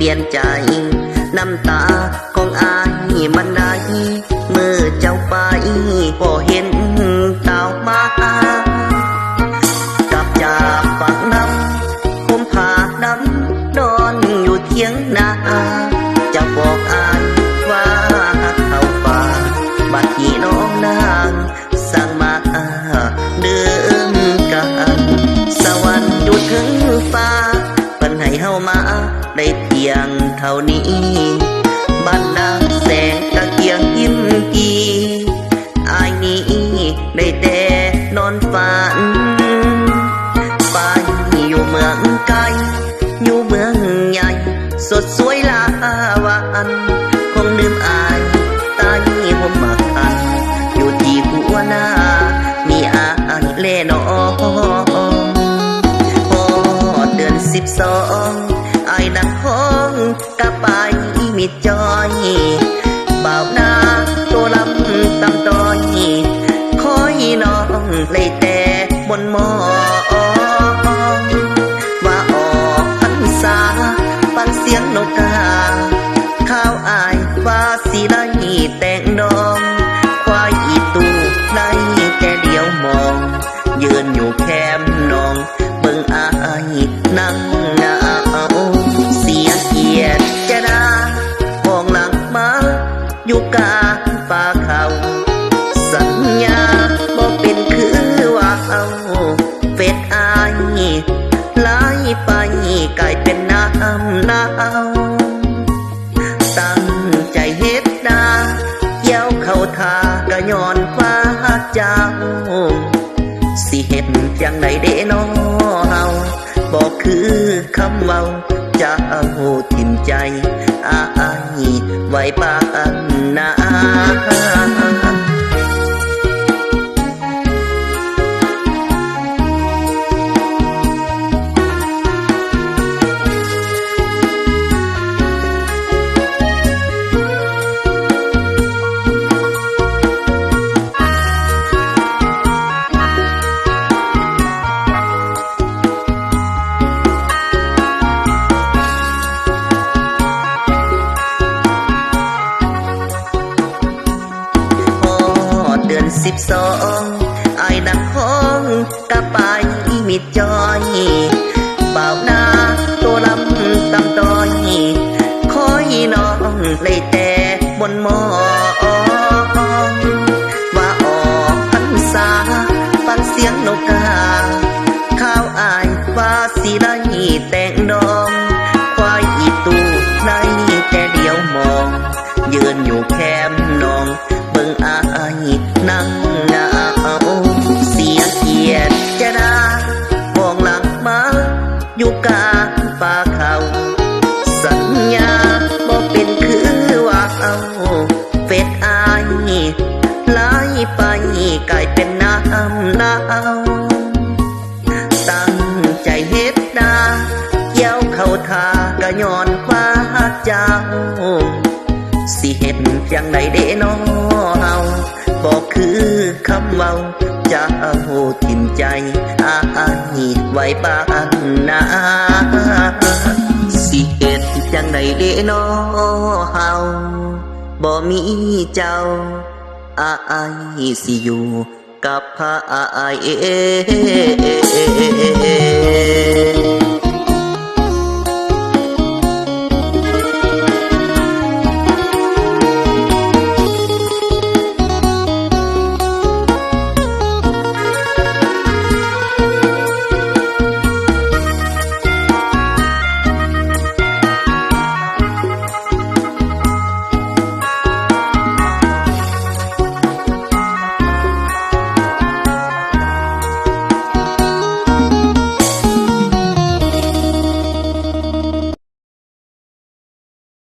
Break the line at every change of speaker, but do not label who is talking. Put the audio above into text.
ปลี่ยนใจน้ำตาของอายมันได้เมื่อเจ้าไปพอเห็นเต่ามากับจากฝั่งน้ำคมผาน้ำนอนอยู่เทียงนาจะบอกอายว่าเขาป่าบัดนี้น้องนางสร้างมาเดิมกันสวรรค์อยู่ถึงฟ้าเป็นให้เฮามาได้เพียงเท่านี้บัดดาแสงตะเกียงยิ้มกีอายนี้ได้แต่นอนฝันไปอยู่เมืองไกลอยู่เมืองใหญ่สดสวยลาวันคงลืมอายตายผมมาคันอยู่ที่หัวหน้ามีอายเล่นองเดือน12อายดังห้องกะไปมิดจอยบ่าวนาตัวลำตำต้อยคอยน้องเลยแต่บนหมอว่าออกพรรษาฟังเสียงนกกาข้าวอายว่าสิได้แต่งดองควายอีตูได้แค่เดียวมองยืนอยู่แคมน้องเบิ่งอายนั่งเอาเสียเกียรติจะได้มองหลังมาอยู่กลางป่าเขาสัญญาบ่เป็นคือว่าเอาเฟดอายไหลไปกลายเป็นน้ำหนาวตั้งใจเฮ็ดนาเกี่ยวเข้าทากะย้อนฟ้าเจ้าสิเฮ็ดจังใดเด้น้อเฮาบอกคือคำเว้าจะเอาทิ่มใจอายไว้ปานนา12อายดังห้องกะไปมิดจอยบ่าวนาตัวลำตำต้อยคอยน้องเลยแต่บนหมอว่าออกพรรษาฟังเสียงนกกาข้าวอายว่าสิได้แต่งดองควายอีตูได้แต่เดียวมองยืนอยู่แคมน้องเบิ่งอายนั่งเอาเสียเกียรติจะได้มองหลังมาอยู่กลางป่าเขาสัญญาบ่เป็นคือว่าเอาเฟดอายไหลไปกลายเป็นน้ำหนาวตั้งใจเฮ็ดนาเกี่ยวเข้าทากะย้อนฟ้าเจ้าสิเฮ็ดจังใดเด้น้อเฮาบอกคือคำเว้าจะเอาทิ่มใจอายไว้ปานนาสิเฮ็ดจังใดเด้น้อเฮาบ่มีเจ้าอายสิอยู่กับพระอาย